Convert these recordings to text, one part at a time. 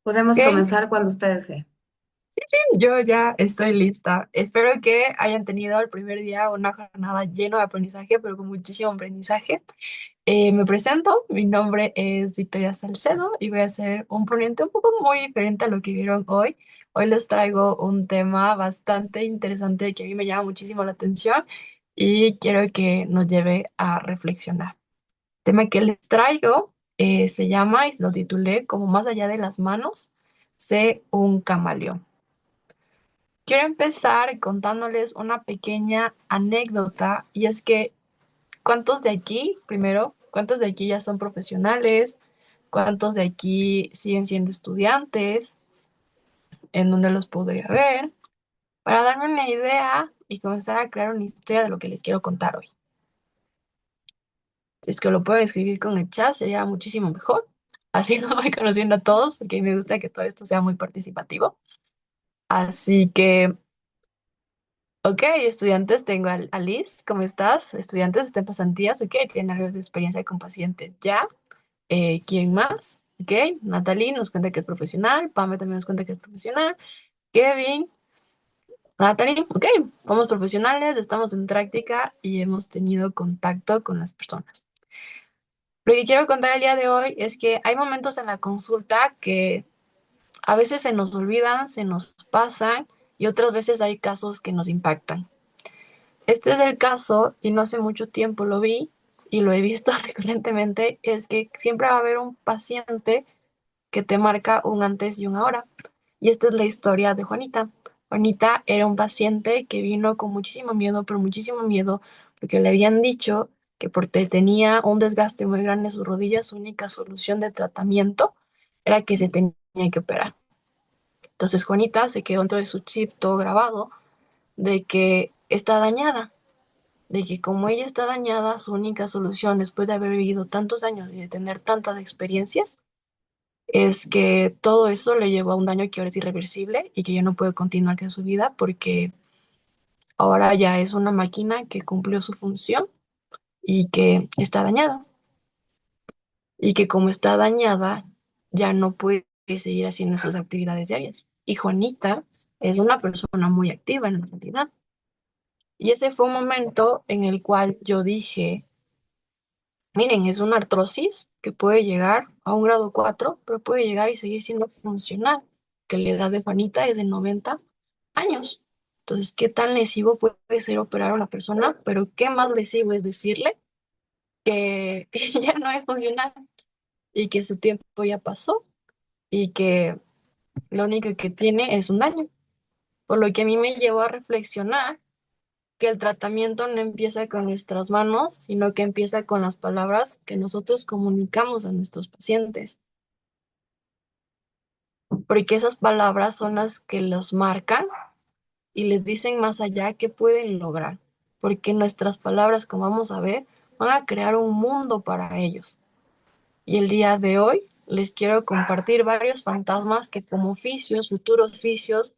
Podemos Ok, comenzar cuando usted desee. yo ya estoy lista. Espero que hayan tenido el primer día una jornada llena de aprendizaje, pero con muchísimo aprendizaje. Me presento, mi nombre es Victoria Salcedo y voy a hacer un ponente un poco muy diferente a lo que vieron hoy. Hoy les traigo un tema bastante interesante que a mí me llama muchísimo la atención y quiero que nos lleve a reflexionar. El tema que les traigo se llama, y lo titulé como Más allá de las manos, sé un camaleón. Quiero empezar contándoles una pequeña anécdota y es que ¿cuántos de aquí, primero, cuántos de aquí ya son profesionales? ¿Cuántos de aquí siguen siendo estudiantes? ¿En dónde los podría ver? Para darme una idea y comenzar a crear una historia de lo que les quiero contar hoy. Si es que lo pueden escribir con el chat, sería muchísimo mejor. Así nos voy conociendo a todos, porque a mí me gusta que todo esto sea muy participativo. Así que ok, estudiantes, tengo a Liz, ¿cómo estás? Estudiantes, están en pasantías, ok, tienen algo de experiencia con pacientes, ¿ya? ¿Quién más? Ok, Natalie nos cuenta que es profesional, Pame también nos cuenta que es profesional, Kevin, Natalie, ok, somos profesionales, estamos en práctica y hemos tenido contacto con las personas. Lo que quiero contar el día de hoy es que hay momentos en la consulta que a veces se nos olvidan, se nos pasan y otras veces hay casos que nos impactan. Este es el caso, y no hace mucho tiempo lo vi y lo he visto recurrentemente, es que siempre va a haber un paciente que te marca un antes y un ahora. Y esta es la historia de Juanita. Juanita era un paciente que vino con muchísimo miedo, pero muchísimo miedo, porque le habían dicho que porque tenía un desgaste muy grande en sus rodillas, su única solución de tratamiento era que se tenía que operar. Entonces Juanita se quedó dentro de su chip todo grabado de que está dañada, de que como ella está dañada, su única solución después de haber vivido tantos años y de tener tantas experiencias es que todo eso le llevó a un daño que ahora es irreversible y que ya no puede continuar con su vida porque ahora ya es una máquina que cumplió su función y que está dañada. Y que como está dañada, ya no puede seguir haciendo sus actividades diarias. Y Juanita es una persona muy activa en la realidad. Y ese fue un momento en el cual yo dije, miren, es una artrosis que puede llegar a un grado 4, pero puede llegar y seguir siendo funcional, que la edad de Juanita es de 90 años. Entonces, ¿qué tan lesivo puede ser operar a una persona? Pero ¿qué más lesivo es decirle que ya no es funcional y que su tiempo ya pasó y que lo único que tiene es un daño? Por lo que a mí me llevó a reflexionar que el tratamiento no empieza con nuestras manos, sino que empieza con las palabras que nosotros comunicamos a nuestros pacientes, porque esas palabras son las que los marcan y les dicen más allá qué pueden lograr, porque nuestras palabras, como vamos a ver, van a crear un mundo para ellos. Y el día de hoy les quiero compartir varios fantasmas que como fisios, futuros fisios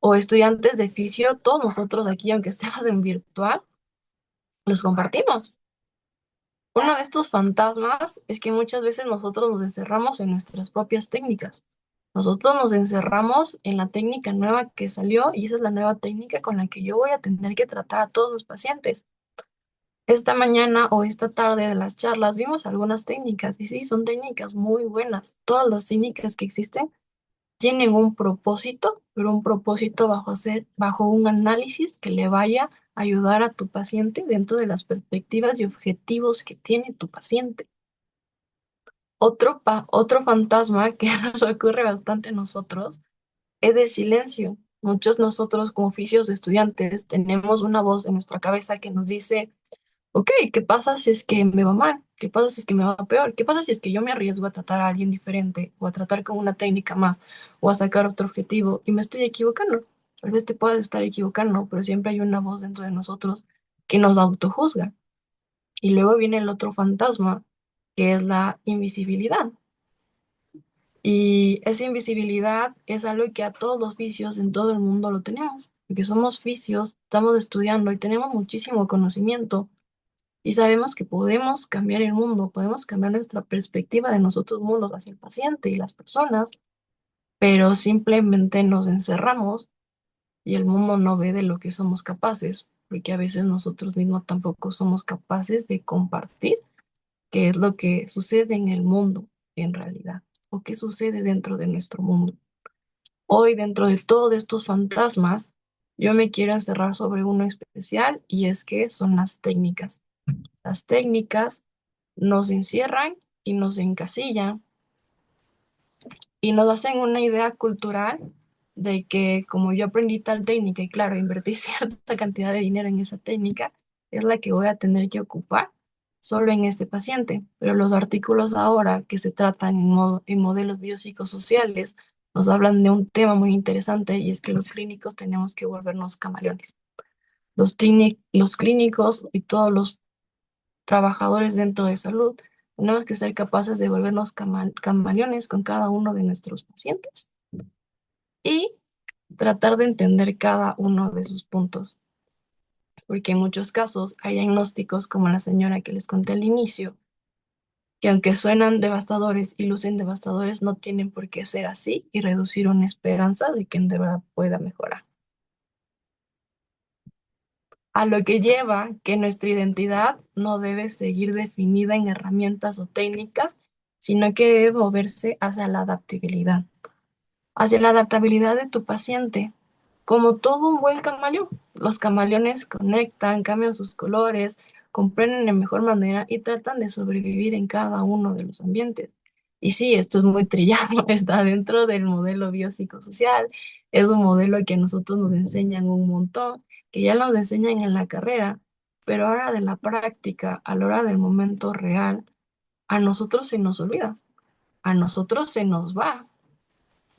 o estudiantes de fisio, todos nosotros aquí, aunque estemos en virtual, los compartimos. Uno de estos fantasmas es que muchas veces nosotros nos encerramos en nuestras propias técnicas. Nosotros nos encerramos en la técnica nueva que salió y esa es la nueva técnica con la que yo voy a tener que tratar a todos los pacientes. Esta mañana o esta tarde de las charlas vimos algunas técnicas y sí, son técnicas muy buenas. Todas las técnicas que existen tienen un propósito, pero un propósito bajo un análisis que le vaya a ayudar a tu paciente dentro de las perspectivas y objetivos que tiene tu paciente. Otro fantasma que nos ocurre bastante a nosotros es el silencio. Muchos nosotros como oficios de estudiantes tenemos una voz en nuestra cabeza que nos dice, ok, ¿qué pasa si es que me va mal? ¿Qué pasa si es que me va peor? ¿Qué pasa si es que yo me arriesgo a tratar a alguien diferente o a tratar con una técnica más o a sacar otro objetivo y me estoy equivocando? Tal vez te puedas estar equivocando, pero siempre hay una voz dentro de nosotros que nos autojuzga. Y luego viene el otro fantasma, que es la invisibilidad. Y esa invisibilidad es algo que a todos los fisios en todo el mundo lo tenemos, porque somos fisios, estamos estudiando y tenemos muchísimo conocimiento y sabemos que podemos cambiar el mundo, podemos cambiar nuestra perspectiva de nosotros mismos hacia el paciente y las personas, pero simplemente nos encerramos y el mundo no ve de lo que somos capaces, porque a veces nosotros mismos tampoco somos capaces de compartir qué es lo que sucede en el mundo en realidad, o qué sucede dentro de nuestro mundo. Hoy, dentro de todos estos fantasmas, yo me quiero encerrar sobre uno especial y es que son las técnicas. Las técnicas nos encierran y nos encasillan y nos hacen una idea cultural de que como yo aprendí tal técnica y claro, invertí cierta cantidad de dinero en esa técnica, es la que voy a tener que ocupar solo en este paciente. Pero los artículos ahora que se tratan en modelos biopsicosociales nos hablan de un tema muy interesante y es que los clínicos tenemos que volvernos camaleones. Los clínicos y todos los trabajadores dentro de salud tenemos que ser capaces de volvernos camaleones con cada uno de nuestros pacientes y tratar de entender cada uno de sus puntos, porque en muchos casos hay diagnósticos como la señora que les conté al inicio, que aunque suenan devastadores y lucen devastadores, no tienen por qué ser así y reducir una esperanza de que en verdad pueda mejorar. A lo que lleva que nuestra identidad no debe seguir definida en herramientas o técnicas, sino que debe moverse hacia la adaptabilidad de tu paciente. Como todo un buen camaleón, los camaleones conectan, cambian sus colores, comprenden de mejor manera y tratan de sobrevivir en cada uno de los ambientes. Y sí, esto es muy trillado, está dentro del modelo biopsicosocial, es un modelo que a nosotros nos enseñan un montón, que ya nos enseñan en la carrera, pero ahora de la práctica, a la hora del momento real, a nosotros se nos olvida, a nosotros se nos va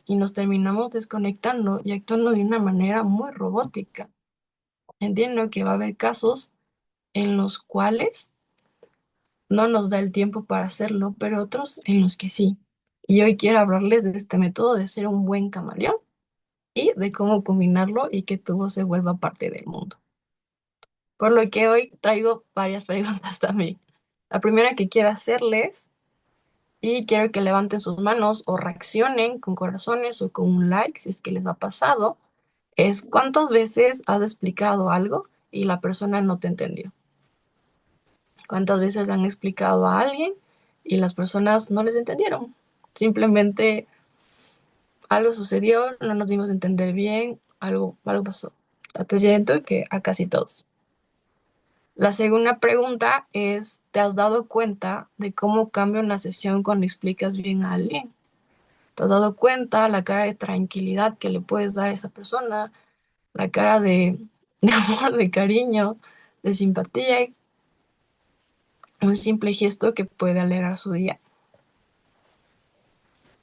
y nos terminamos desconectando y actuando de una manera muy robótica. Entiendo que va a haber casos en los cuales no nos da el tiempo para hacerlo, pero otros en los que sí. Y hoy quiero hablarles de este método de ser un buen camaleón y de cómo combinarlo y que tu voz se vuelva parte del mundo. Por lo que hoy traigo varias preguntas también. La primera que quiero hacerles y quiero que levanten sus manos o reaccionen con corazones o con un like si es que les ha pasado, es cuántas veces has explicado algo y la persona no te entendió. ¿Cuántas veces han explicado a alguien y las personas no les entendieron? Simplemente algo sucedió, no nos dimos a entender bien, algo pasó. Te siento que a casi todos. La segunda pregunta es, ¿te has dado cuenta de cómo cambia una sesión cuando explicas bien a alguien? ¿Te has dado cuenta la cara de tranquilidad que le puedes dar a esa persona? La cara de amor, de cariño, de simpatía, un simple gesto que puede alegrar su día.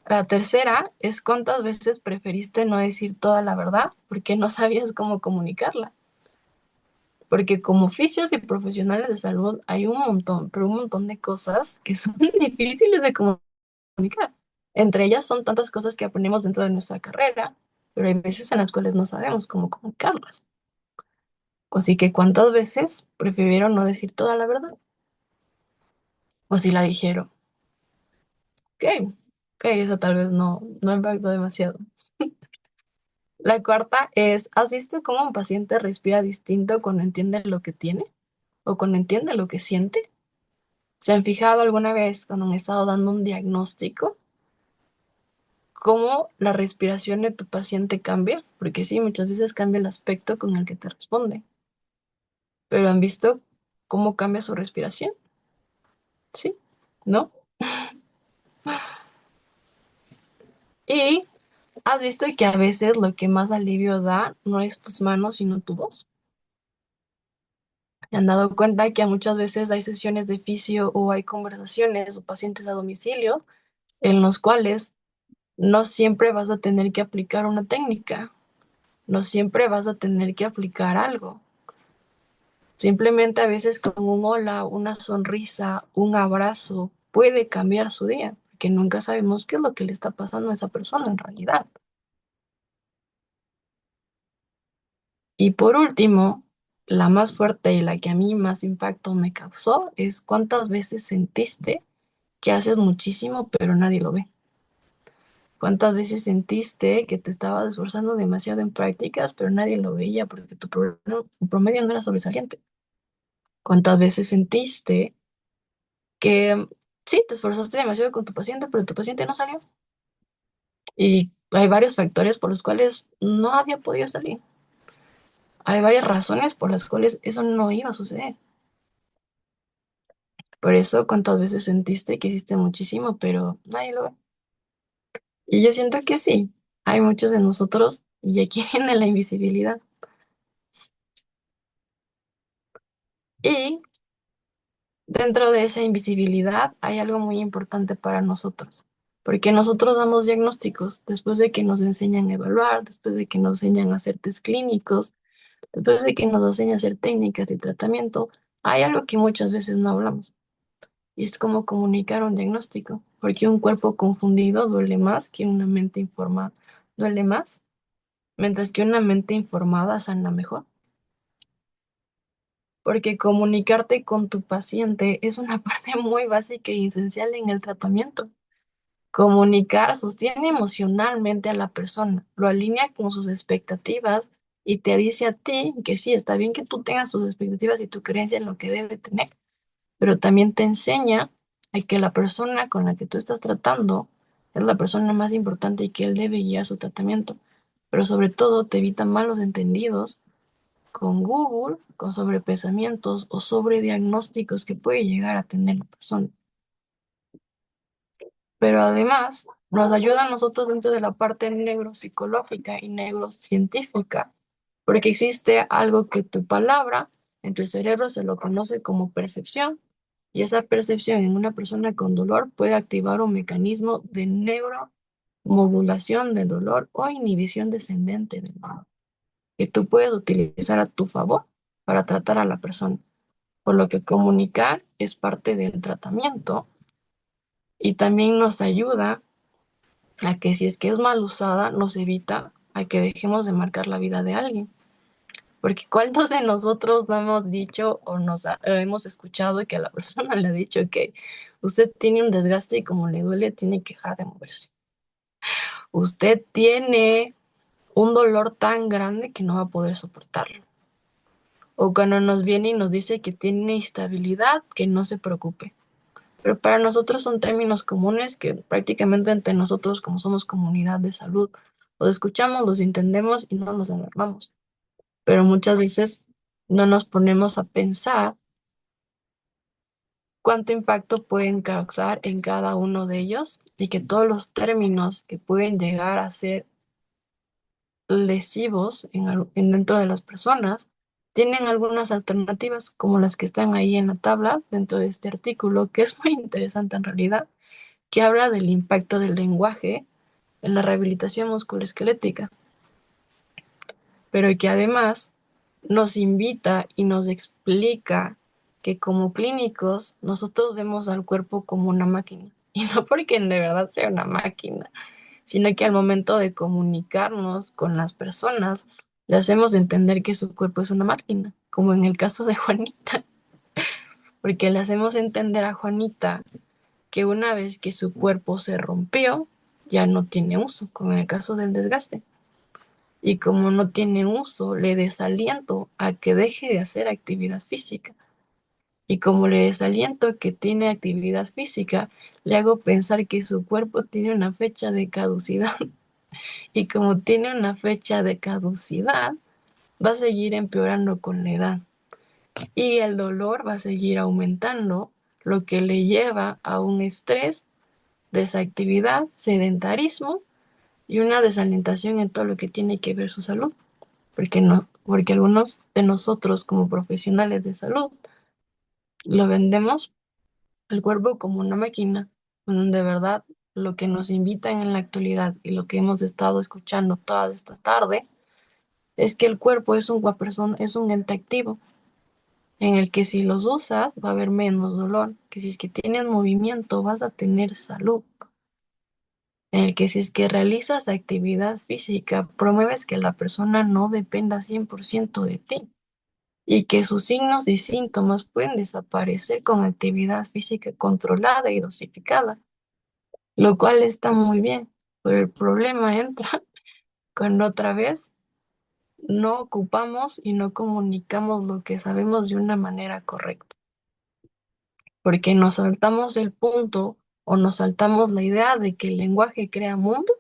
La tercera es cuántas veces preferiste no decir toda la verdad porque no sabías cómo comunicarla. Porque como oficios y profesionales de salud hay un montón, pero un montón de cosas que son difíciles de comunicar. Entre ellas son tantas cosas que aprendemos dentro de nuestra carrera, pero hay veces en las cuales no sabemos cómo comunicarlas. Así que cuántas veces prefirieron no decir toda la verdad. O si la dijeron. Ok, ok, eso tal vez no impactó demasiado. La cuarta es, ¿has visto cómo un paciente respira distinto cuando entiende lo que tiene o cuando entiende lo que siente? ¿Se han fijado alguna vez cuando han estado dando un diagnóstico cómo la respiración de tu paciente cambia? Porque sí, muchas veces cambia el aspecto con el que te responde, pero ¿han visto cómo cambia su respiración? ¿Sí? ¿No? Y has visto que a veces lo que más alivio da no es tus manos, sino tu voz. ¿Se han dado cuenta que muchas veces hay sesiones de fisio o hay conversaciones o pacientes a domicilio en los cuales no siempre vas a tener que aplicar una técnica, no siempre vas a tener que aplicar algo? Simplemente a veces con un hola, una sonrisa, un abrazo puede cambiar su día, porque nunca sabemos qué es lo que le está pasando a esa persona en realidad. Y por último, la más fuerte y la que a mí más impacto me causó es cuántas veces sentiste que haces muchísimo pero nadie lo ve. ¿Cuántas veces sentiste que te estabas esforzando demasiado en prácticas, pero nadie lo veía porque tu promedio no era sobresaliente? ¿Cuántas veces sentiste que sí, te esforzaste demasiado con tu paciente, pero tu paciente no salió? Y hay varios factores por los cuales no había podido salir. Hay varias razones por las cuales eso no iba a suceder. Por eso, ¿cuántas veces sentiste que hiciste muchísimo, pero nadie lo ve? Y yo siento que sí, hay muchos de nosotros y aquí viene la invisibilidad. Y dentro de esa invisibilidad hay algo muy importante para nosotros, porque nosotros damos diagnósticos después de que nos enseñan a evaluar, después de que nos enseñan a hacer test clínicos, después de que nos enseñan a hacer técnicas de tratamiento. Hay algo que muchas veces no hablamos y es cómo comunicar un diagnóstico, porque un cuerpo confundido duele más que una mente informada, duele más, mientras que una mente informada sana mejor. Porque comunicarte con tu paciente es una parte muy básica y esencial en el tratamiento. Comunicar sostiene emocionalmente a la persona, lo alinea con sus expectativas y te dice a ti que sí, está bien que tú tengas tus expectativas y tu creencia en lo que debe tener, pero también te enseña a que la persona con la que tú estás tratando es la persona más importante y que él debe guiar su tratamiento. Pero sobre todo te evita malos entendidos con Google, con sobrepensamientos o sobrediagnósticos que puede llegar a tener la persona. Pero además nos ayuda a nosotros dentro de la parte neuropsicológica y neurocientífica, porque existe algo que tu palabra en tu cerebro se lo conoce como percepción, y esa percepción en una persona con dolor puede activar un mecanismo de neuromodulación de dolor o inhibición descendente del dolor, que tú puedes utilizar a tu favor para tratar a la persona. Por lo que comunicar es parte del tratamiento y también nos ayuda a que si es que es mal usada, nos evita a que dejemos de marcar la vida de alguien. Porque ¿cuántos de nosotros no hemos dicho o hemos escuchado y que a la persona le ha dicho que usted tiene un desgaste y como le duele, tiene que dejar de moverse? Usted tiene un dolor tan grande que no va a poder soportarlo. O cuando nos viene y nos dice que tiene estabilidad, que no se preocupe. Pero para nosotros son términos comunes que prácticamente entre nosotros, como somos comunidad de salud, los escuchamos, los entendemos y no nos alarmamos. Pero muchas veces no nos ponemos a pensar cuánto impacto pueden causar en cada uno de ellos y que todos los términos que pueden llegar a ser lesivos dentro de las personas tienen algunas alternativas como las que están ahí en la tabla dentro de este artículo, que es muy interesante en realidad, que habla del impacto del lenguaje en la rehabilitación musculoesquelética, pero que además nos invita y nos explica que como clínicos nosotros vemos al cuerpo como una máquina, y no porque de verdad sea una máquina, sino que al momento de comunicarnos con las personas, le hacemos entender que su cuerpo es una máquina, como en el caso de Juanita, porque le hacemos entender a Juanita que una vez que su cuerpo se rompió, ya no tiene uso, como en el caso del desgaste. Y como no tiene uso, le desaliento a que deje de hacer actividad física. Y como le desaliento que tiene actividad física, le hago pensar que su cuerpo tiene una fecha de caducidad. Y como tiene una fecha de caducidad, va a seguir empeorando con la edad. Y el dolor va a seguir aumentando, lo que le lleva a un estrés, desactividad, sedentarismo y una desalentación en todo lo que tiene que ver su salud. Porque algunos de nosotros como profesionales de salud lo vendemos el cuerpo como una máquina, cuando de verdad lo que nos invitan en la actualidad y lo que hemos estado escuchando toda esta tarde es que el cuerpo es es un ente activo, en el que si los usas va a haber menos dolor, que si es que tienes movimiento vas a tener salud, en el que si es que realizas actividad física promueves que la persona no dependa 100% de ti y que sus signos y síntomas pueden desaparecer con actividad física controlada y dosificada, lo cual está muy bien. Pero el problema entra cuando otra vez no ocupamos y no comunicamos lo que sabemos de una manera correcta, porque nos saltamos el punto o nos saltamos la idea de que el lenguaje crea mundo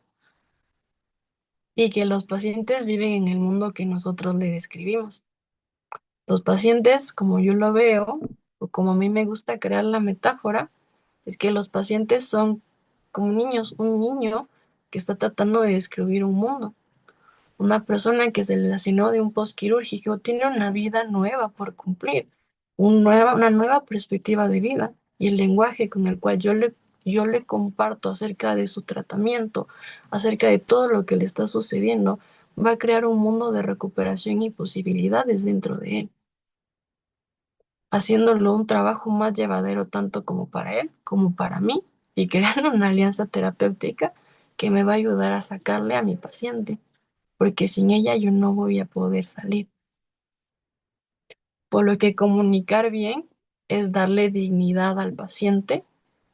y que los pacientes viven en el mundo que nosotros le describimos. Los pacientes, como yo lo veo, o como a mí me gusta crear la metáfora, es que los pacientes son como niños, un niño que está tratando de describir un mundo. Una persona que se lesionó de un postquirúrgico tiene una vida nueva por cumplir, una nueva perspectiva de vida. Y el lenguaje con el cual yo le comparto acerca de su tratamiento, acerca de todo lo que le está sucediendo, va a crear un mundo de recuperación y posibilidades dentro de él, haciéndolo un trabajo más llevadero tanto como para él como para mí y creando una alianza terapéutica que me va a ayudar a sacarle a mi paciente, porque sin ella yo no voy a poder salir. Por lo que comunicar bien es darle dignidad al paciente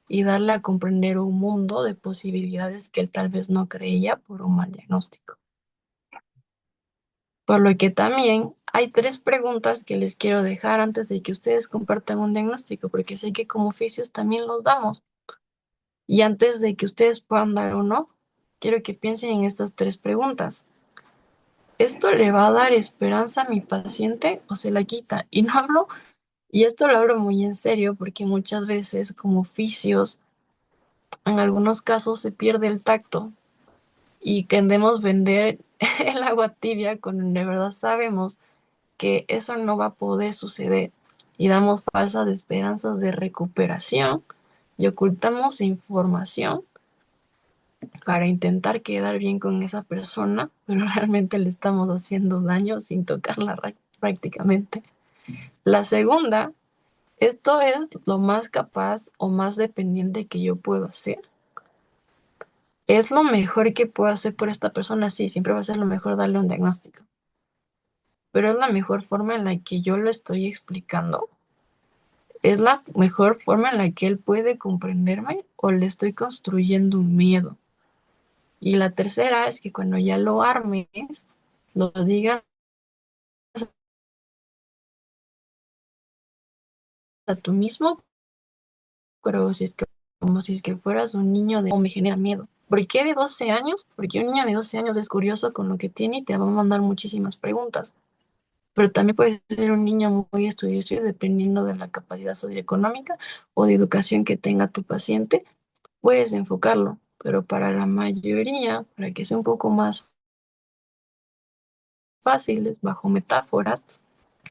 y darle a comprender un mundo de posibilidades que él tal vez no creía por un mal diagnóstico. Por lo que también hay tres preguntas que les quiero dejar antes de que ustedes compartan un diagnóstico, porque sé que como oficios también los damos. Y antes de que ustedes puedan dar uno, quiero que piensen en estas tres preguntas. ¿Esto le va a dar esperanza a mi paciente o se la quita? Y no hablo, y esto lo hablo muy en serio porque muchas veces como oficios, en algunos casos se pierde el tacto y tendemos a vender el agua tibia cuando de verdad sabemos que eso no va a poder suceder y damos falsas esperanzas de recuperación y ocultamos información para intentar quedar bien con esa persona, pero realmente le estamos haciendo daño sin tocarla prácticamente. La segunda, esto es lo más capaz o más dependiente que yo puedo hacer. Es lo mejor que puedo hacer por esta persona, sí, siempre va a ser lo mejor darle un diagnóstico, pero es la mejor forma en la que yo lo estoy explicando. Es la mejor forma en la que él puede comprenderme o le estoy construyendo un miedo. Y la tercera es que cuando ya lo armes, lo digas a tú mismo, pero si es que, como si es que fueras un niño o me genera miedo. ¿Por qué de 12 años? Porque un niño de 12 años es curioso con lo que tiene y te va a mandar muchísimas preguntas. Pero también puede ser un niño muy estudioso y dependiendo de la capacidad socioeconómica o de educación que tenga tu paciente, puedes enfocarlo. Pero para la mayoría, para que sea un poco más fáciles, bajo metáforas,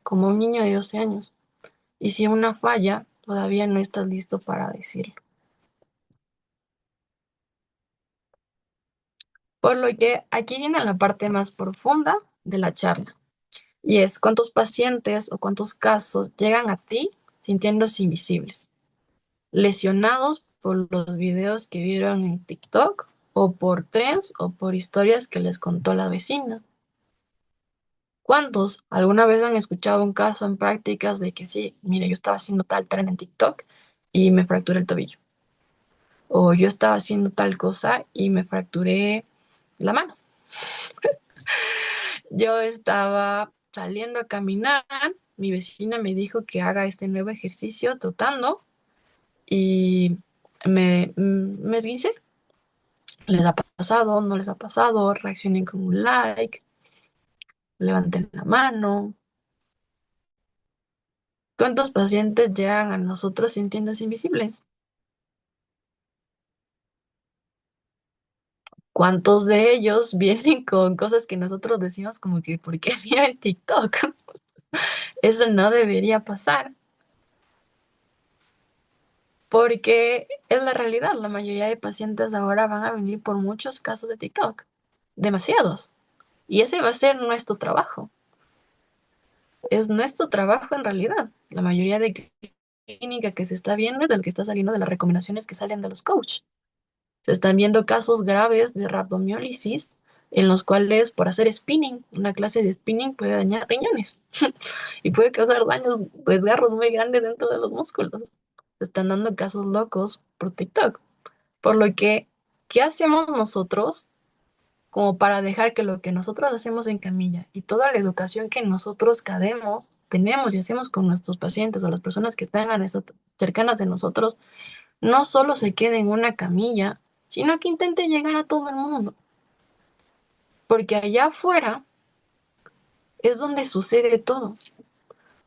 como un niño de 12 años. Y si una falla, todavía no estás listo para decirlo. Por lo que aquí viene la parte más profunda de la charla. Y es cuántos pacientes o cuántos casos llegan a ti sintiéndose invisibles, lesionados por los videos que vieron en TikTok o por trends o por historias que les contó la vecina. ¿Cuántos alguna vez han escuchado un caso en prácticas de que sí, mire, yo estaba haciendo tal trend en TikTok y me fracturé el tobillo? O yo estaba haciendo tal cosa y me fracturé la mano. Yo estaba saliendo a caminar, mi vecina me dijo que haga este nuevo ejercicio trotando y me esguincé. ¿Les ha pasado? ¿No les ha pasado? Reaccionen con un like, levanten la mano. ¿Cuántos pacientes llegan a nosotros sintiéndose invisibles? ¿Cuántos de ellos vienen con cosas que nosotros decimos como que, ¿por qué mira en TikTok? Eso no debería pasar, porque es la realidad. La mayoría de pacientes ahora van a venir por muchos casos de TikTok, demasiados. Y ese va a ser nuestro trabajo. Es nuestro trabajo en realidad. La mayoría de clínica que se está viendo es de lo que está saliendo de las recomendaciones que salen de los coaches. Se están viendo casos graves de rhabdomiólisis en los cuales por hacer spinning, una clase de spinning puede dañar riñones y puede causar daños, desgarros muy grandes dentro de los músculos. Se están dando casos locos por TikTok. Por lo que ¿Qué hacemos nosotros como para dejar que lo que nosotros hacemos en camilla y toda la educación que nosotros tenemos y hacemos con nuestros pacientes o las personas que están cercanas de nosotros, no solo se quede en una camilla, sino que intente llegar a todo el mundo? Porque allá afuera es donde sucede todo.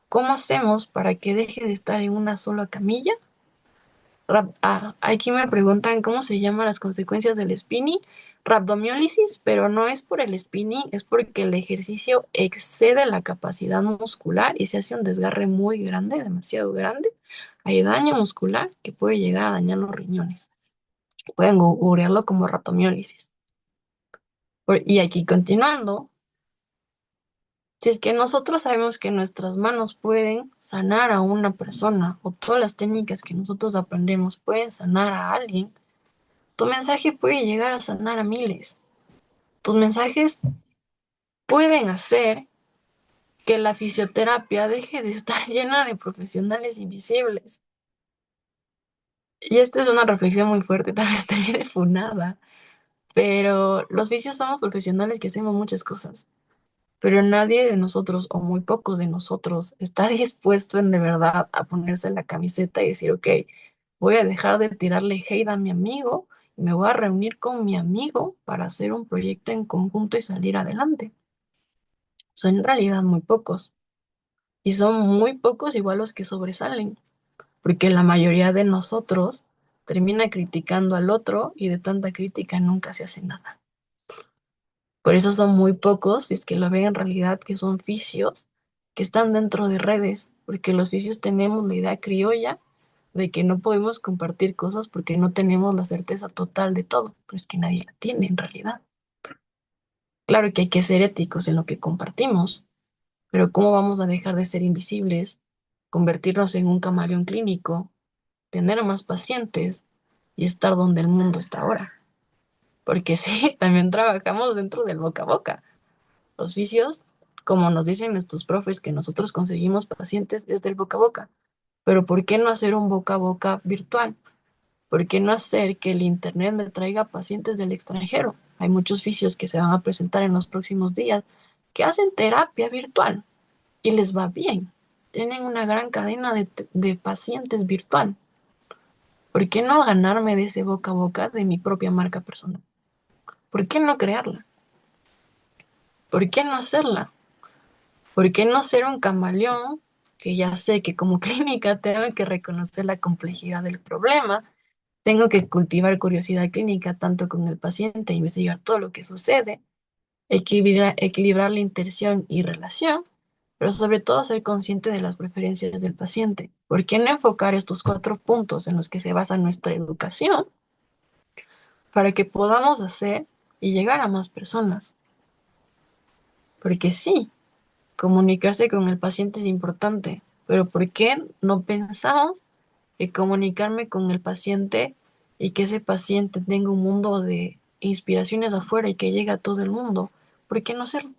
¿Cómo hacemos para que deje de estar en una sola camilla? Aquí me preguntan cómo se llaman las consecuencias del spinning. Rhabdomiólisis, pero no es por el spinning, es porque el ejercicio excede la capacidad muscular y se hace un desgarre muy grande, demasiado grande. Hay daño muscular que puede llegar a dañar los riñones. Pueden googlearlo como rhabdomiólisis. Y aquí continuando, si es que nosotros sabemos que nuestras manos pueden sanar a una persona o todas las técnicas que nosotros aprendemos pueden sanar a alguien, tu mensaje puede llegar a sanar a miles. Tus mensajes pueden hacer que la fisioterapia deje de estar llena de profesionales invisibles. Y esta es una reflexión muy fuerte, tal vez te viene funada, pero los fisios somos profesionales que hacemos muchas cosas, pero nadie de nosotros, o muy pocos de nosotros, está dispuesto en de verdad a ponerse la camiseta y decir, ok, voy a dejar de tirarle hate a mi amigo y me voy a reunir con mi amigo para hacer un proyecto en conjunto y salir adelante. Son en realidad muy pocos. Y son muy pocos igual los que sobresalen, porque la mayoría de nosotros termina criticando al otro y de tanta crítica nunca se hace nada. Por eso son muy pocos, si es que lo ven en realidad, que son fisios que están dentro de redes, porque los fisios tenemos la idea criolla de que no podemos compartir cosas porque no tenemos la certeza total de todo, pero es que nadie la tiene en realidad. Claro que hay que ser éticos en lo que compartimos, pero ¿cómo vamos a dejar de ser invisibles, convertirnos en un camaleón clínico, tener más pacientes y estar donde el mundo está ahora? Porque sí, también trabajamos dentro del boca a boca. Los vicios, como nos dicen nuestros profes, que nosotros conseguimos pacientes desde el boca a boca. Pero ¿por qué no hacer un boca a boca virtual? ¿Por qué no hacer que el internet me traiga pacientes del extranjero? Hay muchos fisios que se van a presentar en los próximos días que hacen terapia virtual y les va bien. Tienen una gran cadena de pacientes virtual. ¿Por qué no ganarme de ese boca a boca de mi propia marca personal? ¿Por qué no crearla? ¿Por qué no hacerla? ¿Por qué no ser un camaleón? Que ya sé que como clínica tengo que reconocer la complejidad del problema, tengo que cultivar curiosidad clínica tanto con el paciente, investigar todo lo que sucede, equilibrar la intención y relación, pero sobre todo ser consciente de las preferencias del paciente. ¿Por qué no enfocar estos 4 puntos en los que se basa nuestra educación para que podamos hacer y llegar a más personas? Porque sí, comunicarse con el paciente es importante, pero ¿por qué no pensamos que comunicarme con el paciente y que ese paciente tenga un mundo de inspiraciones afuera y que llegue a todo el mundo? ¿Por qué no hacerlo?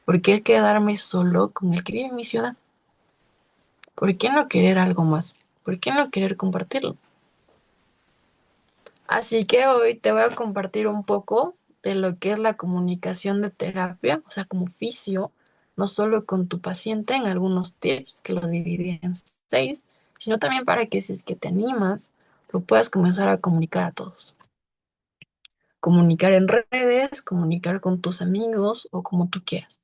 ¿Por qué quedarme solo con el que vive en mi ciudad? ¿Por qué no querer algo más? ¿Por qué no querer compartirlo? Así que hoy te voy a compartir un poco de lo que es la comunicación de terapia, o sea, como fisio, no solo con tu paciente en algunos tips que lo dividí en 6, sino también para que si es que te animas, lo puedas comenzar a comunicar a todos. Comunicar en redes, comunicar con tus amigos o como tú quieras.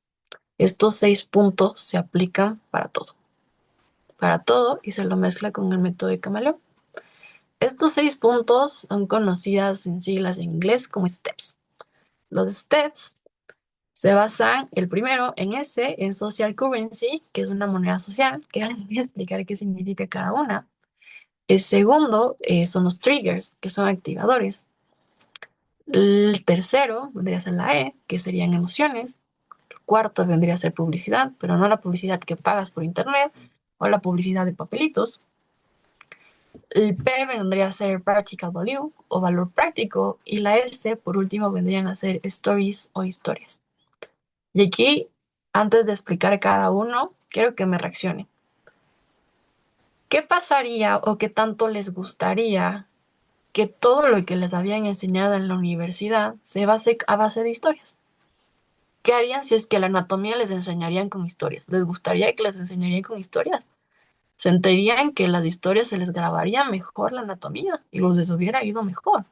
Estos 6 puntos se aplican para todo y se lo mezcla con el método de Camaleón. Estos 6 puntos son conocidas en siglas en inglés como steps. Los steps se basan, el primero en en social currency, que es una moneda social, que ahora les voy a explicar qué significa cada una. El segundo son los triggers, que son activadores. El tercero vendría a ser la E, que serían emociones. El cuarto vendría a ser publicidad, pero no la publicidad que pagas por internet o la publicidad de papelitos. El P vendría a ser practical value o valor práctico y la S por último vendrían a ser stories o historias. Y aquí, antes de explicar cada uno, quiero que me reaccionen. ¿Qué pasaría o qué tanto les gustaría que todo lo que les habían enseñado en la universidad se base a base de historias. ¿Qué harían si es que la anatomía les enseñarían con historias? ¿Les gustaría que les enseñarían con historias? Sentirían que las historias se les grabaría mejor la anatomía y les hubiera ido mejor.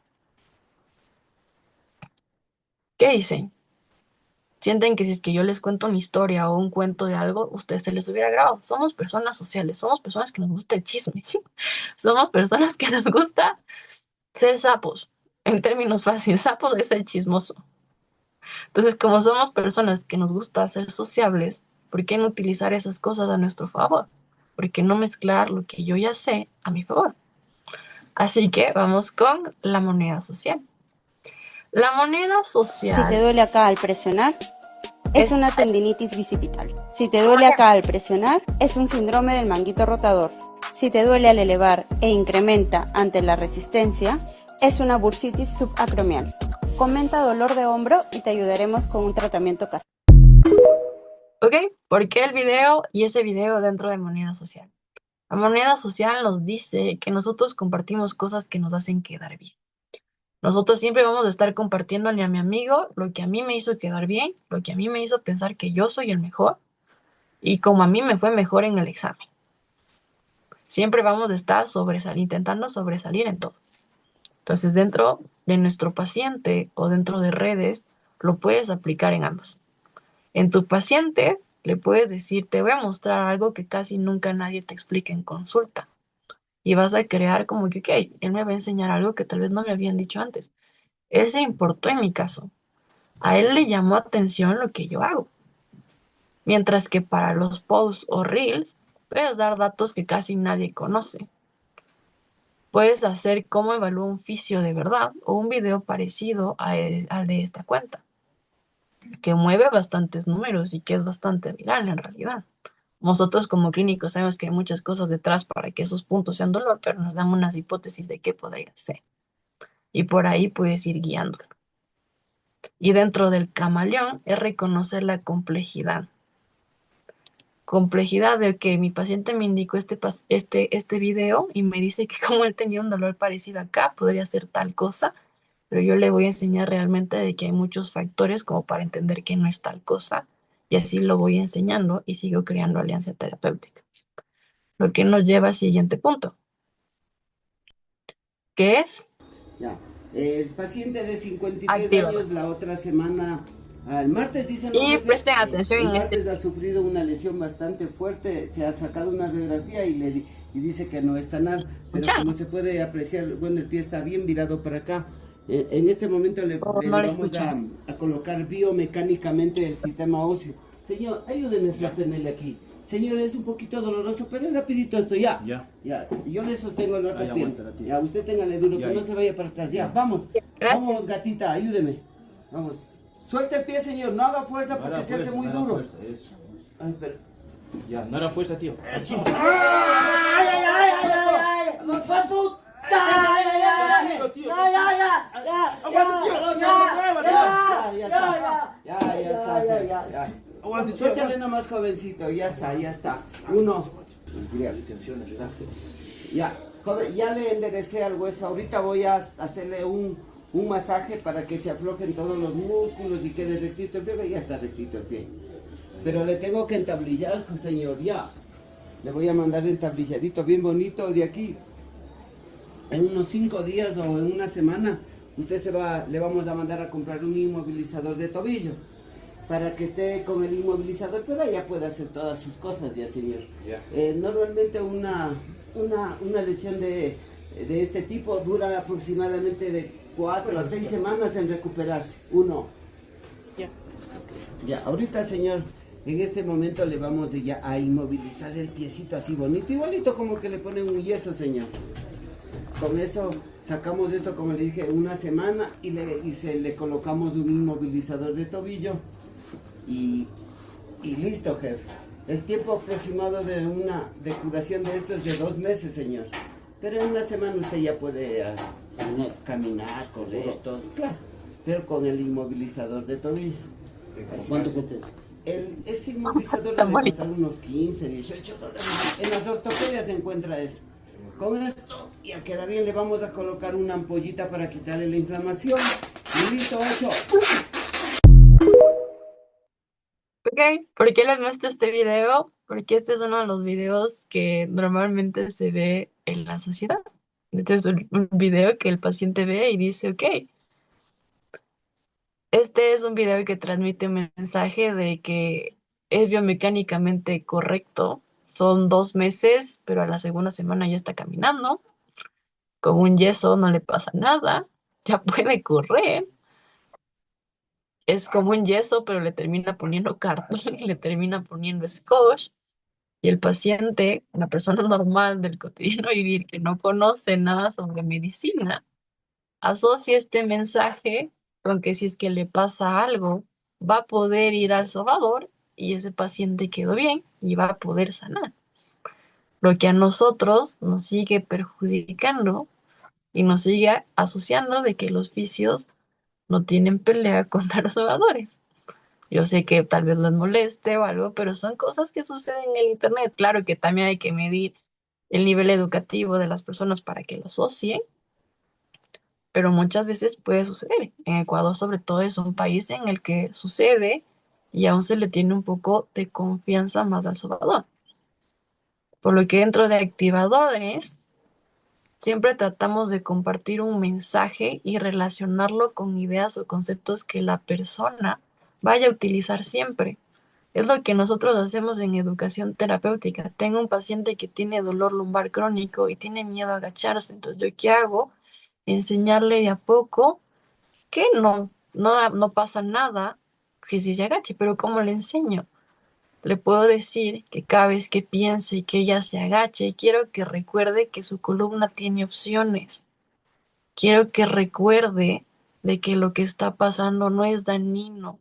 ¿Qué dicen? Sienten que si es que yo les cuento una historia o un cuento de algo, ustedes se les hubiera grabado. Somos personas sociales, somos personas que nos gusta el chisme, somos personas que nos gusta ser sapos. En términos fáciles, sapo es ser chismoso. Entonces, como somos personas que nos gusta ser sociables, ¿por qué no utilizar esas cosas a nuestro favor? ¿Por qué no mezclar lo que yo ya sé a mi favor? Así que vamos con la moneda social. La moneda Si te social duele acá al presionar, es una tendinitis bicipital. Si te duele acá al presionar, es un síndrome del manguito rotador. Si te duele al elevar e incrementa ante la resistencia, es una bursitis subacromial. Comenta dolor de hombro y te ayudaremos con un tratamiento casero. ¿Ok? ¿Por qué el video y ese video dentro de moneda social? La moneda social nos dice que nosotros compartimos cosas que nos hacen quedar bien. Nosotros siempre vamos a estar compartiéndole a mi amigo lo que a mí me hizo quedar bien, lo que a mí me hizo pensar que yo soy el mejor y como a mí me fue mejor en el examen. Siempre vamos a estar intentando sobresalir en todo. Entonces, dentro de nuestro paciente o dentro de redes, lo puedes aplicar en ambos. En tu paciente le puedes decir, te voy a mostrar algo que casi nunca nadie te explica en consulta. Y vas a crear como que, ok, él me va a enseñar algo que tal vez no me habían dicho antes. Él se importó en mi caso. A él le llamó atención lo que yo hago. Mientras que para los posts o reels, puedes dar datos que casi nadie conoce. Puedes hacer cómo evalúa un fisio de verdad o un video parecido al de esta cuenta, que mueve bastantes números y que es bastante viral en realidad. Nosotros como clínicos sabemos que hay muchas cosas detrás para que esos puntos sean dolor, pero nos dan unas hipótesis de qué podría ser. Y por ahí puedes ir guiándolo. Y dentro del camaleón es reconocer la complejidad. Complejidad de que mi paciente me indicó este video y me dice que como él tenía un dolor parecido acá, podría ser tal cosa, pero yo le voy a enseñar realmente de que hay muchos factores como para entender que no es tal cosa, y así lo voy enseñando y sigo creando alianza terapéutica. Lo que nos lleva al siguiente punto, que es Ya. El paciente de 53 años actívalos. la otra semana, el martes dicen los Y jefes, presten atención el en este. martes ha sufrido una lesión bastante fuerte, se ha sacado una radiografía y dice que no está nada, pero ¿Escuchan? como se puede apreciar, bueno, el pie está bien virado para acá. En este momento le O no le vamos escuchan. a colocar biomecánicamente el sistema óseo. Señor, ayúdeme a sostenerle aquí. Señor, es un poquito doloroso, pero es rapidito esto, ya. Ya. Yo le sostengo el otro pie. Ya, usted téngale duro, que no se vaya para atrás. Ya, vamos. Gracias. Vamos, gatita, ayúdeme. Vamos. Suelta el pie, señor. No haga fuerza porque se hace muy duro. Ay, pero... Ya, no era fuerza, tío. Eso. ¡Ay, ay, ay, ay, ay! ¡No fue puta! ¡Ay, ay, ay! Tío, ¡Ya, ya, ya! ¡Ya! Aguante, tío, no, Ya está. Ya. Aguante, tío. Suéltale nomás, jovencito. Ya está. Uno. Ya, joven, ya le enderecé al hueso. Ahorita voy a hacerle un masaje para que se aflojen todos los músculos y quede rectito el pie. Ya está rectito el pie. Pero le tengo que entablillar, señor, ya. Le voy a mandar entablilladito bien bonito de aquí. En unos 5 días o en una semana, le vamos a mandar a comprar un inmovilizador de tobillo. Para que esté con el inmovilizador, pero ya puede hacer todas sus cosas, ya, señor. Ya. Normalmente una lesión de este tipo dura aproximadamente de 4 a 6 semanas en recuperarse. Uno. Ya, ahorita, señor, en este momento le vamos ya a inmovilizar el piecito así bonito, igualito como que le ponen un yeso, señor. Con eso sacamos esto, como le dije, una semana y le colocamos un inmovilizador de tobillo y listo, jefe. El tiempo aproximado de curación de esto es de 2 meses, señor. Pero en una semana usted ya puede caminar, correr, todo, claro. Pero con el inmovilizador de tobillo. ¿Cuánto cuesta eso? Ese inmovilizador debe costar unos 15, 18 dólares. En las ortopedias se encuentra eso. Con esto ya queda bien, le vamos a colocar una ampollita para quitarle la inflamación. Y listo, 8. Ok, ¿por qué les muestro este video? Porque este es uno de los videos que normalmente se ve en la sociedad. Este es un video que el paciente ve y dice, ok, este es un video que transmite un mensaje de que es biomecánicamente correcto. Son 2 meses, pero a la segunda semana ya está caminando. Con un yeso no le pasa nada. Ya puede correr. Es como un yeso, pero le termina poniendo cartón y le termina poniendo scotch. Y el paciente, una persona normal del cotidiano vivir que no conoce nada sobre medicina, asocia este mensaje con que si es que le pasa algo, va a poder ir al sobador y ese paciente quedó bien y va a poder sanar. Lo que a nosotros nos sigue perjudicando y nos sigue asociando de que los fisios no tienen pelea contra los sobadores. Yo sé que tal vez les moleste o algo, pero son cosas que suceden en el internet. Claro que también hay que medir el nivel educativo de las personas para que lo asocien, pero muchas veces puede suceder. En Ecuador, sobre todo, es un país en el que sucede y aún se le tiene un poco de confianza más al sobador. Por lo que dentro de activadores, siempre tratamos de compartir un mensaje y relacionarlo con ideas o conceptos que la persona vaya a utilizar siempre. Es lo que nosotros hacemos en educación terapéutica. Tengo un paciente que tiene dolor lumbar crónico y tiene miedo a agacharse. Entonces, ¿yo qué hago? Enseñarle de a poco que no pasa nada si se agache. Pero ¿cómo le enseño? Le puedo decir que cada vez que piense que ella se agache, quiero que recuerde que su columna tiene opciones. Quiero que recuerde de que lo que está pasando no es dañino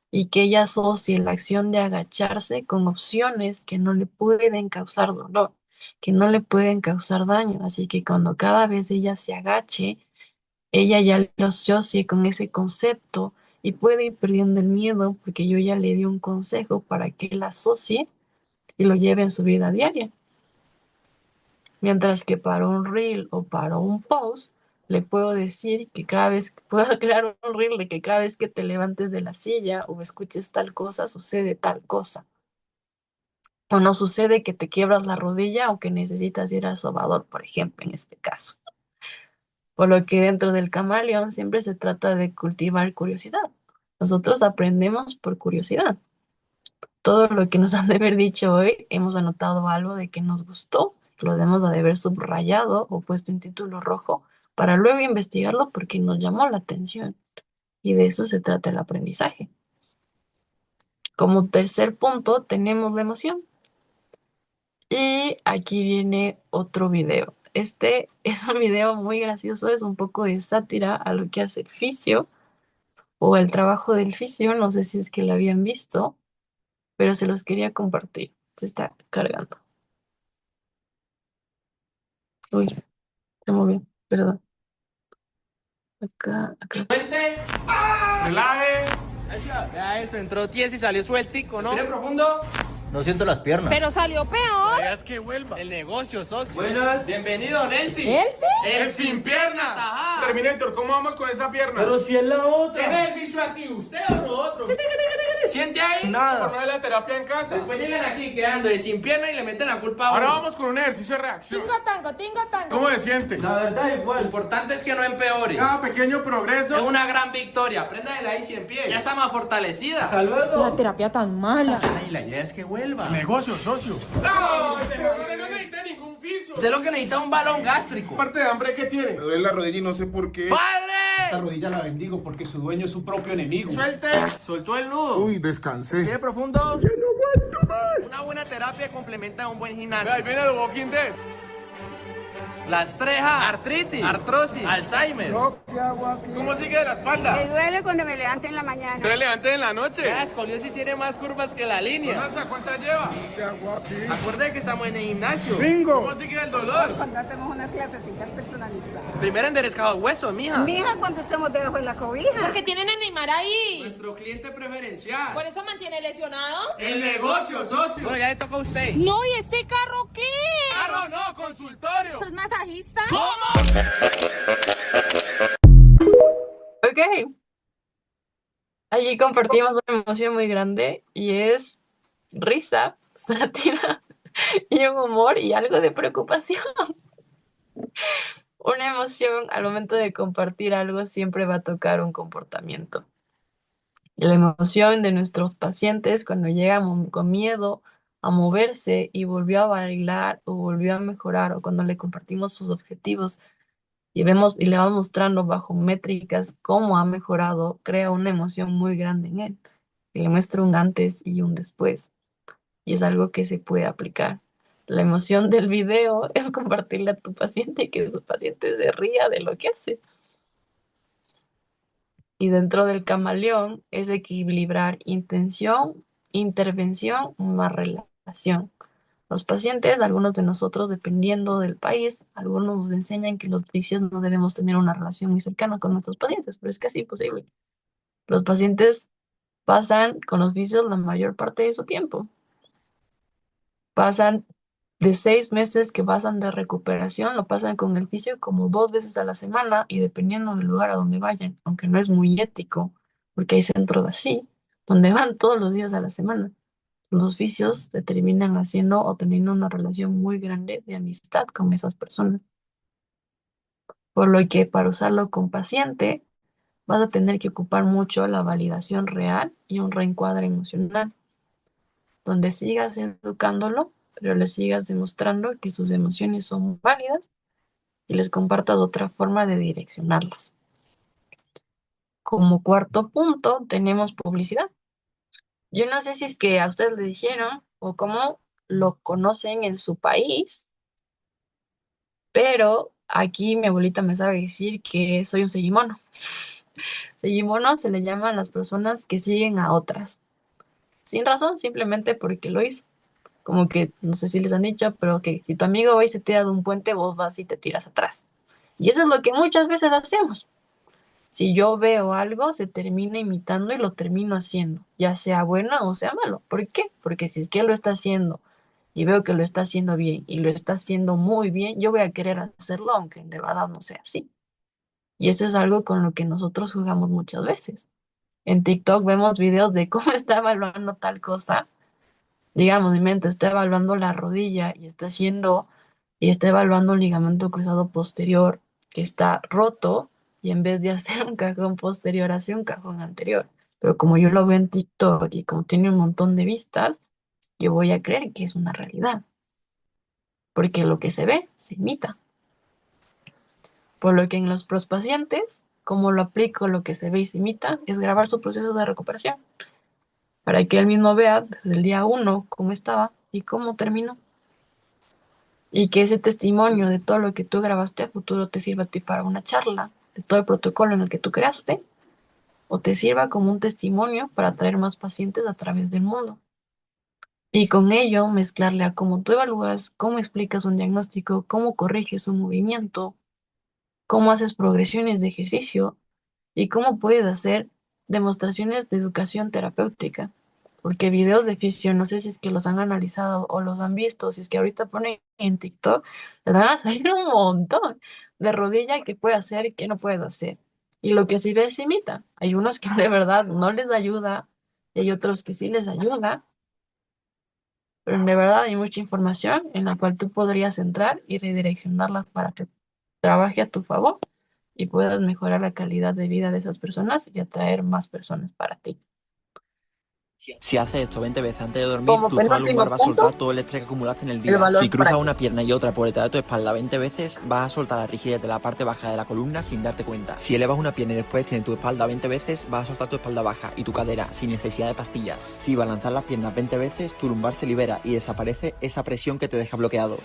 y que ella asocie la acción de agacharse con opciones que no le pueden causar dolor, que no le pueden causar daño. Así que cuando cada vez ella se agache, ella ya lo asocie con ese concepto y puede ir perdiendo el miedo porque yo ya le di un consejo para que él asocie y lo lleve en su vida diaria. Mientras que para un reel o para un post, le puedo decir que cada vez, puedo crear un reel de que cada vez que te levantes de la silla o escuches tal cosa, sucede tal cosa. O no sucede que te quiebras la rodilla o que necesitas ir al sobador, por ejemplo, en este caso. Por lo que dentro del camaleón siempre se trata de cultivar curiosidad. Nosotros aprendemos por curiosidad. Todo lo que nos han de haber dicho hoy, hemos anotado algo de que nos gustó, lo debemos de haber subrayado o puesto en título rojo para luego investigarlo porque nos llamó la atención. Y de eso se trata el aprendizaje. Como tercer punto tenemos la emoción. Y aquí viene otro video. Este es un video muy gracioso, es un poco de sátira a lo que hace el fisio o el trabajo del fisio. No sé si es que lo habían visto, pero se los quería compartir. Se está cargando. Uy, se movió, perdón. Acá. Suelte, relaje. Ya eso, entró tieso y salió sueltico, ¿no? Respire profundo. No siento las piernas. Pero salió peor. Es que vuelva. El negocio, socio. Buenas. Bienvenido, Nelsi. ¿Elsie? El sin pierna. Ajá. Terminator, ¿cómo vamos con esa pierna? Pero si es la otra. ¿Qué es el bicho aquí? ¿Usted o nosotros? ¿Siente ahí? ¿Por Nada. no de la terapia en casa? Después llegan aquí quedando de sin pierna y le meten la culpa a uno. Ahora vamos con un ejercicio de reacción. Tingo tango. ¿Cómo se siente? La verdad Lo igual. importante es que no empeore. Cada pequeño Es progreso. una gran victoria. Aprenda de la ahí 100 pies. Ya está más fortalecida. Hasta luego. La terapia tan mala. Ay, la idea es que vuelva. Negocio, socio. No, este no necesita ningún piso. Usted lo que necesita es un balón gástrico. Parte de hambre que tiene. Me duele la rodilla y no sé por qué. Esta ¡Padre! rodilla la bendigo porque su dueño es su propio enemigo. Suelte. Soltó el nudo. Uy, descansé. Respire profundo. Ya no aguanto más. Una buena terapia complementa un buen gimnasio. Ahí viene el Walking Dead. Las trejas, artritis, artrosis, Alzheimer. No, ¿qué ¿Cómo sigue de la espalda? Me duele cuando me levanto en la mañana. Entonces levante en la noche. La escoliosis tiene más curvas que la línea. ¿Cuántas lleva? Acuérdate que estamos en el gimnasio. ¡Bingo! ¿Cómo sigue el dolor? Cuando hacemos unas clasecitas personalizadas. Primero enderezcado el hueso, mija. Mija, cuando estamos debajo de la cobija. Porque tienen a Neymar ahí. Nuestro cliente preferencial. Por eso mantiene lesionado. El negocio, socio. Bueno, ya le toca a usted. No, ¿y este carro qué? Carro no, consultorio. ¿Esto es masajista? Ok. Allí compartimos una emoción muy grande y es risa, sátira y un humor y algo de preocupación. Una emoción al momento de compartir algo siempre va a tocar un comportamiento. Y la emoción de nuestros pacientes cuando llegan con miedo a moverse y volvió a bailar o volvió a mejorar o cuando le compartimos sus objetivos y vemos y le vamos mostrando bajo métricas cómo ha mejorado, crea una emoción muy grande en él. Y le muestra un antes y un después. Y es algo que se puede aplicar. La emoción del video es compartirle a tu paciente y que su paciente se ría de lo que hace. Y dentro del camaleón es equilibrar intención, intervención más relación. Los pacientes, algunos de nosotros, dependiendo del país, algunos nos enseñan que los vicios no debemos tener una relación muy cercana con nuestros pacientes, pero es casi imposible. Los pacientes pasan con los vicios la mayor parte de su tiempo. Pasan de 6 meses que pasan de recuperación, lo pasan con el fisio como 2 veces a la semana y dependiendo del lugar a donde vayan, aunque no es muy ético, porque hay centros así, donde van todos los días a la semana. Los fisios se terminan haciendo o teniendo una relación muy grande de amistad con esas personas. Por lo que para usarlo con paciente, vas a tener que ocupar mucho la validación real y un reencuadre emocional, donde sigas educándolo, pero le sigas demostrando que sus emociones son válidas y les compartas otra forma de direccionarlas. Como cuarto punto, tenemos publicidad. Yo no sé si es que a ustedes le dijeron o cómo lo conocen en su país, pero aquí mi abuelita me sabe decir que soy un seguimono. Seguimono se le llama a las personas que siguen a otras. Sin razón, simplemente porque lo hizo. Como que, no sé si les han dicho, pero que si tu amigo va y se tira de un puente, vos vas y te tiras atrás. Y eso es lo que muchas veces hacemos. Si yo veo algo, se termina imitando y lo termino haciendo, ya sea bueno o sea malo. ¿Por qué? Porque si es que lo está haciendo y veo que lo está haciendo bien y lo está haciendo muy bien, yo voy a querer hacerlo aunque de verdad no sea así. Y eso es algo con lo que nosotros jugamos muchas veces. En TikTok vemos videos de cómo está evaluando tal cosa. Digamos, mi mente está evaluando la rodilla y está evaluando un ligamento cruzado posterior que está roto y en vez de hacer un cajón posterior hace un cajón anterior. Pero como yo lo veo en TikTok y como tiene un montón de vistas, yo voy a creer que es una realidad. Porque lo que se ve, se imita. Por lo que en los pacientes, como lo aplico lo que se ve y se imita, es grabar su proceso de recuperación. Para que él mismo vea desde el día 1 cómo estaba y cómo terminó. Y que ese testimonio de todo lo que tú grabaste a futuro te sirva a ti para una charla, de todo el protocolo en el que tú creaste, o te sirva como un testimonio para atraer más pacientes a través del mundo. Y con ello mezclarle a cómo tú evalúas, cómo explicas un diagnóstico, cómo corriges un movimiento, cómo haces progresiones de ejercicio y cómo puedes hacer demostraciones de educación terapéutica. Porque videos de fisio, no sé si es que los han analizado o los han visto, si es que ahorita ponen en TikTok, les van a salir un montón de rodilla que puede hacer y que no puede hacer. Y lo que se ve se imita. Hay unos que de verdad no les ayuda y hay otros que sí les ayuda. Pero de verdad hay mucha información en la cual tú podrías entrar y redireccionarla para que trabaje a tu favor y puedas mejorar la calidad de vida de esas personas y atraer más personas para ti. Si haces esto 20 veces antes de dormir, Como tu zona penúltimo lumbar va a soltar punto, todo el estrés que acumulaste en el el día. valor Si cruzas práctico. una pierna y otra por detrás de tu espalda 20 veces, vas a soltar la rigidez de la parte baja de la columna sin darte cuenta. Si elevas una pierna y después tienes tu espalda 20 veces, vas a soltar tu espalda baja y tu cadera sin necesidad de pastillas. Si balanzas las piernas 20 veces, tu lumbar se libera y desaparece esa presión que te deja bloqueado.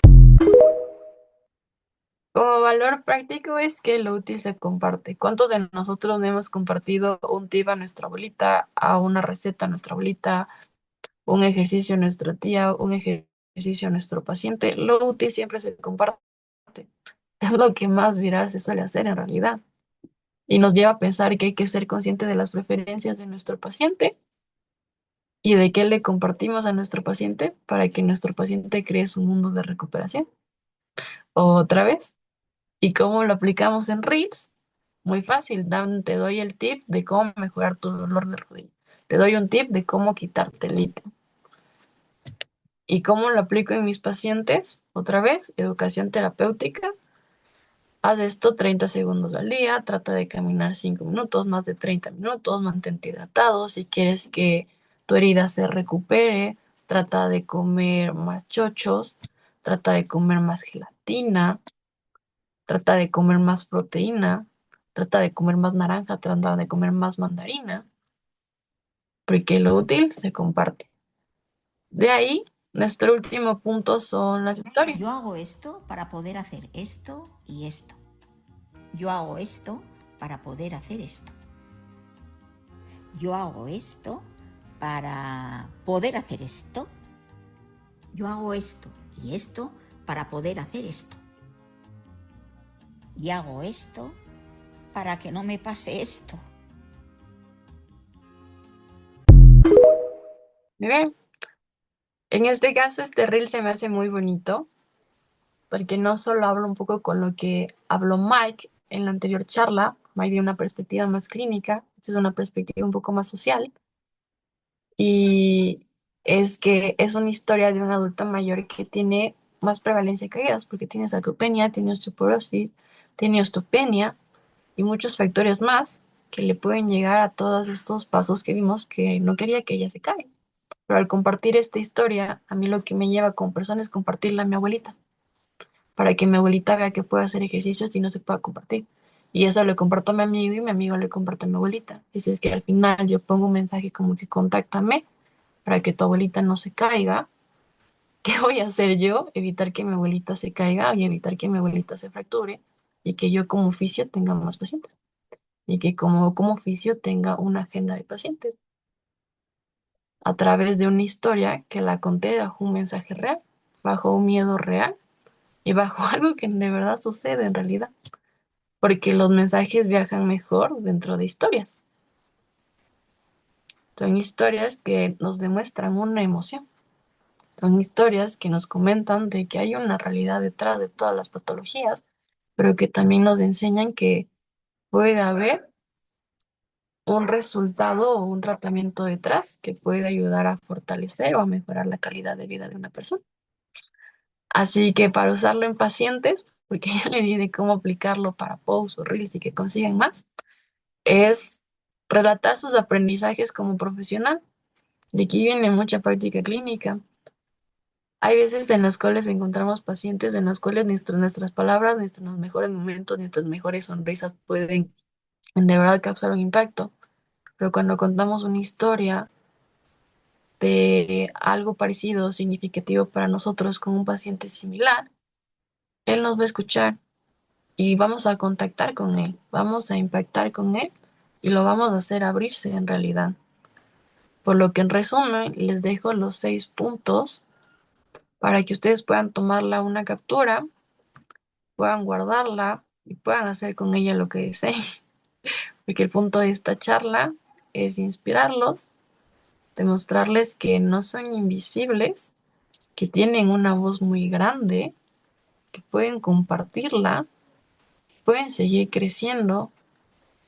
Como valor práctico es que lo útil se comparte. ¿Cuántos de nosotros no hemos compartido un tip a nuestra abuelita, a una receta a nuestra abuelita, un ejercicio a nuestra tía, un ejercicio a nuestro paciente? Lo útil siempre se comparte. Es lo que más viral se suele hacer en realidad. Y nos lleva a pensar que hay que ser consciente de las preferencias de nuestro paciente y de qué le compartimos a nuestro paciente para que nuestro paciente cree su mundo de recuperación. Otra vez. ¿Y cómo lo aplicamos en Reels? Muy fácil. Te doy el tip de cómo mejorar tu dolor de rodilla. Te doy un tip de cómo quitarte el líquido. ¿Y cómo lo aplico en mis pacientes? Otra vez, educación terapéutica. Haz esto 30 segundos al día, trata de caminar 5 minutos, más de 30 minutos, mantente hidratado. Si quieres que tu herida se recupere, trata de comer más chochos, trata de comer más gelatina, trata de comer más proteína, trata de comer más naranja, trata de comer más mandarina, porque lo útil se comparte. De ahí, nuestro último punto son las historias. Yo hago esto para poder hacer esto y esto. Yo hago esto para poder hacer esto. Yo hago esto para poder hacer esto. Yo hago esto y esto para poder hacer esto. Y hago esto para que no me pase esto. Bien. En este caso, este reel se me hace muy bonito porque no solo hablo un poco con lo que habló Mike en la anterior charla. Mike dio una perspectiva más clínica, esta es una perspectiva un poco más social. Y es que es una historia de un adulto mayor que tiene más prevalencia de caídas porque tiene sarcopenia, tiene osteoporosis, tiene osteopenia y muchos factores más que le pueden llegar a todos estos pasos que vimos que no quería que ella se caiga. Pero al compartir esta historia, a mí lo que me lleva como persona es compartirla a mi abuelita, para que mi abuelita vea que puede hacer ejercicios y no se pueda compartir. Y eso le comparto a mi amigo y mi amigo le comparte a mi abuelita. Y si es que al final yo pongo un mensaje como que contáctame para que tu abuelita no se caiga, ¿qué voy a hacer yo? Evitar que mi abuelita se caiga y evitar que mi abuelita se fracture y que yo como oficio tenga más pacientes y que como oficio tenga una agenda de pacientes a través de una historia que la conté bajo un mensaje real, bajo un miedo real y bajo algo que de verdad sucede en realidad, porque los mensajes viajan mejor dentro de historias. Son historias que nos demuestran una emoción. Son historias que nos comentan de que hay una realidad detrás de todas las patologías, pero que también nos enseñan que puede haber un resultado o un tratamiento detrás que puede ayudar a fortalecer o a mejorar la calidad de vida de una persona. Así que para usarlo en pacientes, porque ya le di de cómo aplicarlo para posts o reels y que consigan más, es relatar sus aprendizajes como profesional. De aquí viene mucha práctica clínica. Hay veces en las cuales encontramos pacientes en las cuales nuestras palabras, nuestros mejores momentos, nuestras mejores sonrisas pueden de verdad causar un impacto. Pero cuando contamos una historia de algo parecido, significativo para nosotros con un paciente similar, él nos va a escuchar y vamos a contactar con él, vamos a impactar con él y lo vamos a hacer abrirse en realidad. Por lo que en resumen les dejo los 6 puntos para que ustedes puedan tomarla una captura, puedan guardarla y puedan hacer con ella lo que deseen. Porque el punto de esta charla es inspirarlos, demostrarles que no son invisibles, que tienen una voz muy grande, que pueden compartirla, pueden seguir creciendo,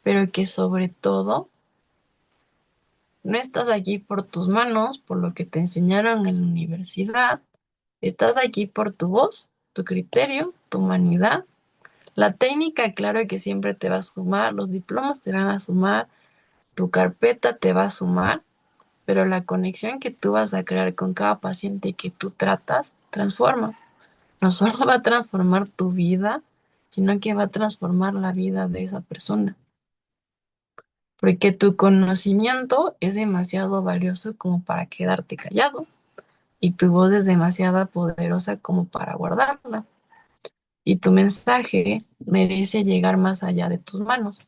pero que sobre todo no estás aquí por tus manos, por lo que te enseñaron en la universidad, estás aquí por tu voz, tu criterio, tu humanidad. La técnica, claro que siempre te va a sumar, los diplomas te van a sumar, tu carpeta te va a sumar, pero la conexión que tú vas a crear con cada paciente que tú tratas, transforma. No solo va a transformar tu vida, sino que va a transformar la vida de esa persona. Porque tu conocimiento es demasiado valioso como para quedarte callado y tu voz es demasiado poderosa como para guardarla. y tu mensaje merece llegar más allá de tus manos.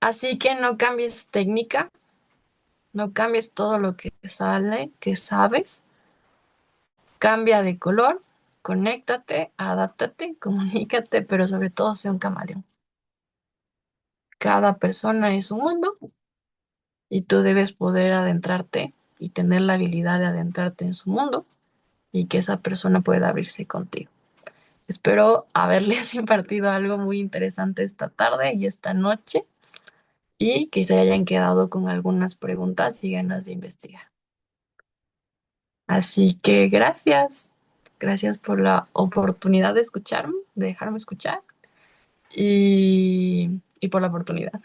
Así que no cambies técnica, no cambies todo lo que sale, que sabes. Cambia de color, conéctate, adáptate, comunícate, pero sobre todo sé un camaleón. Cada persona es un mundo y tú debes poder adentrarte y tener la habilidad de adentrarte en su mundo y que esa persona pueda abrirse contigo. Espero haberles impartido algo muy interesante esta tarde y esta noche y que se hayan quedado con algunas preguntas y ganas de investigar. Así que gracias. Gracias por la oportunidad de escucharme, de dejarme escuchar y por la oportunidad.